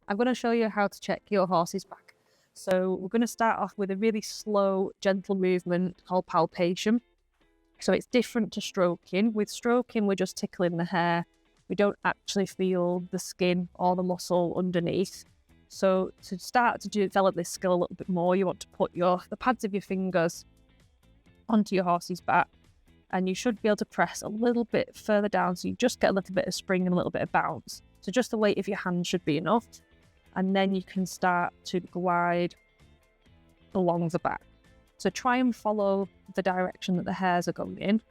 I'm going to show you how to check your horse's back. So we're going to start off with a really slow, gentle movement called palpation. So it's different to stroking. With stroking, we're just tickling the hair. We don't actually feel the skin or the muscle underneath. So to start to develop this skill a little bit more, you want to put the pads of your fingers onto your horse's back, and you should be able to press a little bit further down so you just get a little bit of spring and a little bit of bounce. So just the weight of your hand should be enough, and then you can start to glide along the back. So try and follow the direction that the hairs are going in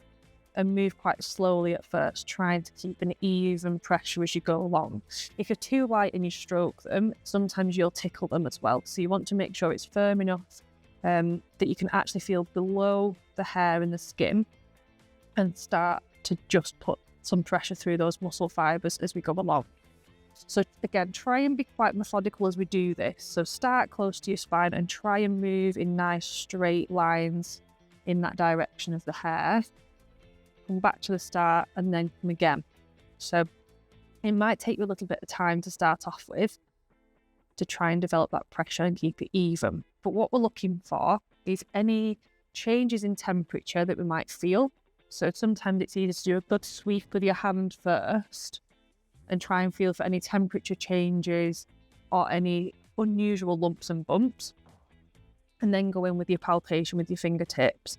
and move quite slowly at first, trying to keep an even pressure as you go along. If you're too light and you stroke them, sometimes you'll tickle them as well. So you want to make sure it's firm enough that you can actually feel below the hair and the skin, and start to just put some pressure through those muscle fibres as we go along. So again, try and be quite methodical as we do this. So start close to your spine and try and move in nice straight lines in that direction of the hair. Come back to the start and then come again. So it might take you a little bit of time to start off with to try and develop that pressure and keep it even. But what we're looking for is any changes in temperature that we might feel. So sometimes it's easier to do a good sweep with your hand first and try and feel for any temperature changes or any unusual lumps and bumps, and then go in with your palpation with your fingertips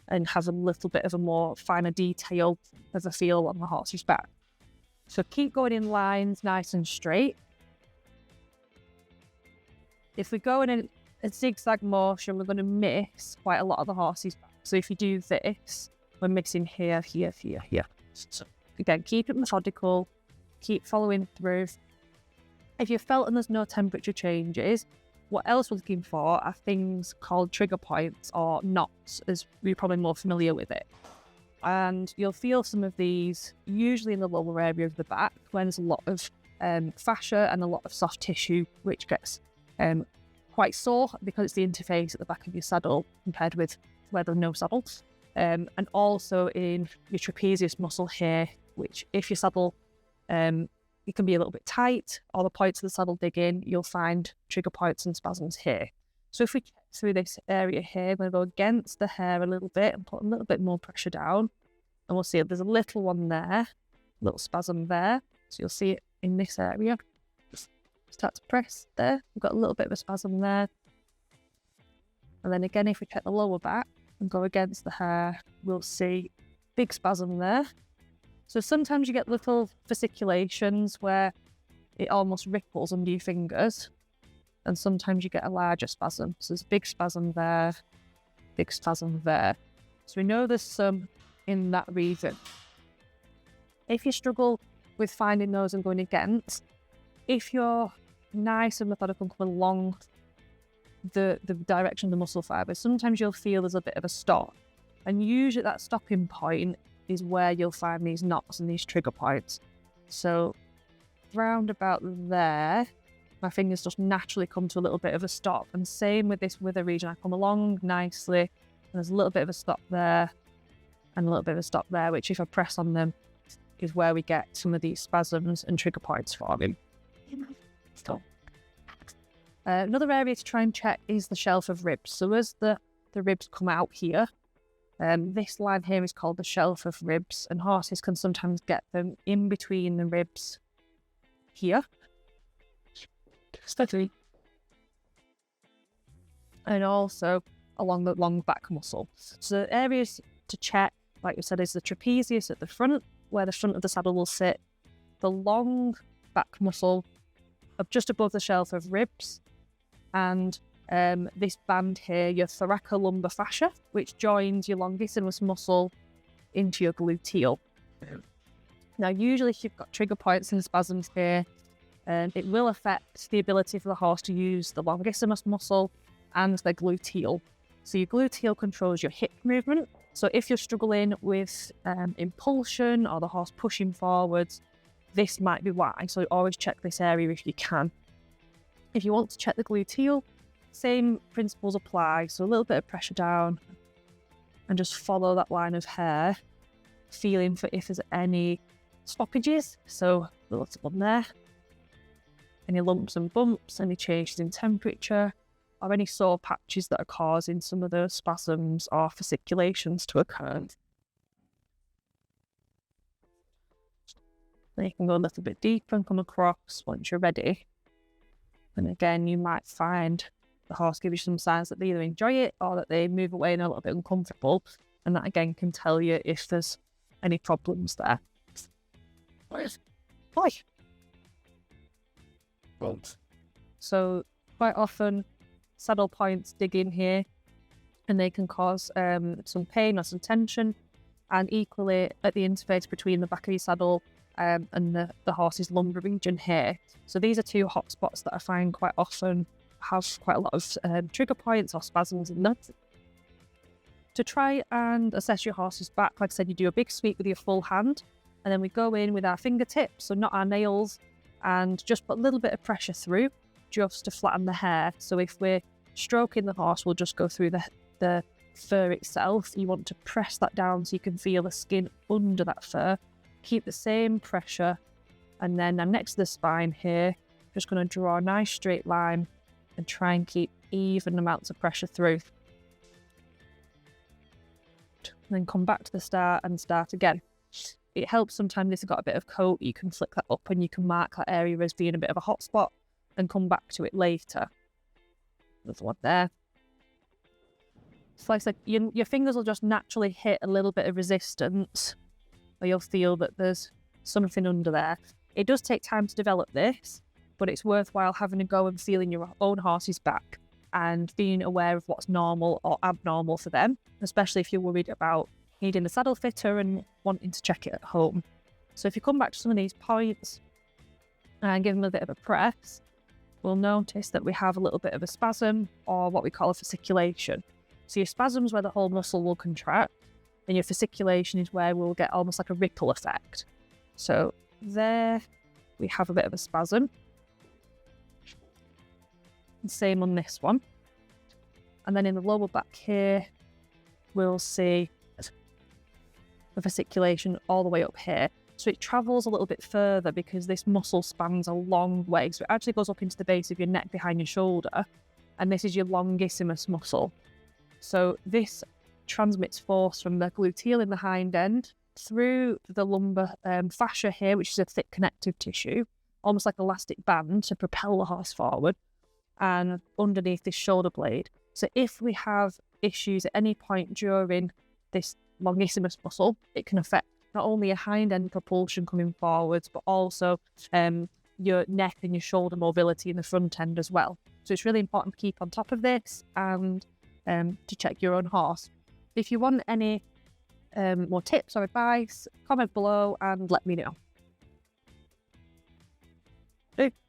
and have a little bit of a more finer detail of a feel on the horse's back. So keep going in lines nice and straight. If we go in a zigzag motion, we're going to miss quite a lot of the horse's back. So if you do this, we're missing here, here, here, here. So again, keep it methodical, keep following through. If you've felt and there's no temperature changes, what else we're looking for are things called trigger points or knots, as we're probably more familiar with it. And you'll feel some of these usually in the lower area of the back when there's a lot of fascia and a lot of soft tissue, which gets quite sore because it's the interface at the back of your saddle compared with where there's no saddle. And also in your trapezius muscle here, which if your saddle it can be a little bit tight or the points of the saddle dig in, you'll find trigger points and spasms here. So if we check through this area here, we're going to go against the hair a little bit and put a little bit more pressure down, and we'll see there's a little one there, little spasm there. So you'll see it in this area. Just start to press there. We've got a little bit of a spasm there. And then again, if we check the lower back and go against the hair, we'll see big spasm there. So sometimes you get little fasciculations where it almost ripples under your fingers, and sometimes you get a larger spasm. So there's a big spasm there, big spasm there. So we know there's some in that region. If you struggle with finding those and going against, if you're nice and methodical and coming along the direction of the muscle fibres, sometimes you'll feel there's a bit of a stop. And usually that stopping point is where you'll find these knots and these trigger points. So round about there, my fingers just naturally come to a little bit of a stop. And same with this wither region. I come along nicely and there's a little bit of a stop there and a little bit of a stop there, which if I press on them is where we get some of these spasms and trigger points forming. Stop. Another area to try and check is the shelf of ribs. So as the ribs come out here, this line here is called the shelf of ribs, and horses can sometimes get them in between the ribs here. Steady. And also along the long back muscle. So the areas to check, like we said, is the trapezius at the front, where the front of the saddle will sit, the long back muscle up just above the shelf of ribs, and this band here, your thoracolumbar fascia, which joins your longissimus muscle into your gluteal. Now, usually if you've got trigger points and spasms here, it will affect the ability for the horse to use the longissimus muscle and the gluteal. So your gluteal controls your hip movement. So if you're struggling with impulsion or the horse pushing forwards, this might be why. So always check this area if you can. If you want to check the gluteal, same principles apply. So a little bit of pressure down and just follow that line of hair, feeling for if there's any stoppages. So a little one there. any lumps and bumps, any changes in temperature, or any sore patches that are causing some of those spasms or fasciculations to occur. Then you can go a little bit deeper and come across once you're ready. And again, you might find the horse give you some signs that they either enjoy it or that they move away and are a little bit uncomfortable. And that again can tell you if there's any problems there. Oi. So quite often saddle points dig in here and they can cause some pain or some tension, and equally at the interface between the back of your saddle and the horse's lumbar region here. So these are two hot spots that I find quite often have quite a lot of trigger points or spasms in them. To try and assess your horse's back, like I said, you do a big sweep with your full hand, and then we go in with our fingertips, so not our nails, and just put a little bit of pressure through just to flatten the hair. So if we're stroking the horse, we'll just go through the fur itself. You want to press that down so you can feel the skin under that fur. Keep the same pressure, and then I'm next to the spine here, just going to draw a nice straight line and try and keep even amounts of pressure through. And then come back to the start and start again. It helps sometimes if you've got a bit of coat, you can flick that up and you can mark that area as being a bit of a hot spot and come back to it later. There's one there. So like I said, your fingers will just naturally hit a little bit of resistance, or you'll feel that there's something under there. It does take time to develop this, but it's worthwhile having a go and feeling your own horse's back and being aware of what's normal or abnormal for them, especially if you're worried about needing a saddle fitter and wanting to check it at home. So if you come back to some of these points and give them a bit of a press, we'll notice that we have a little bit of a spasm, or what we call a fasciculation. So your spasm is where the whole muscle will contract, and your fasciculation is where we'll get almost like a ripple effect. So there we have a bit of a spasm. Same on this one. And then in the lower back here, we'll see the fasciculation all the way up here. So it travels a little bit further because this muscle spans a long way. So it actually goes up into the base of your neck behind your shoulder. And this is your longissimus muscle. So this transmits force from the gluteal in the hind end through the lumbar fascia here, which is a thick connective tissue, almost like an elastic band to propel the horse forward, and underneath this shoulder blade. So if we have issues at any point during this longissimus muscle, it can affect not only your hind end propulsion coming forwards, but also your neck and your shoulder mobility in the front end as well. So it's really important to keep on top of this and to check your own horse. If you want any more tips or advice, comment below and let me know.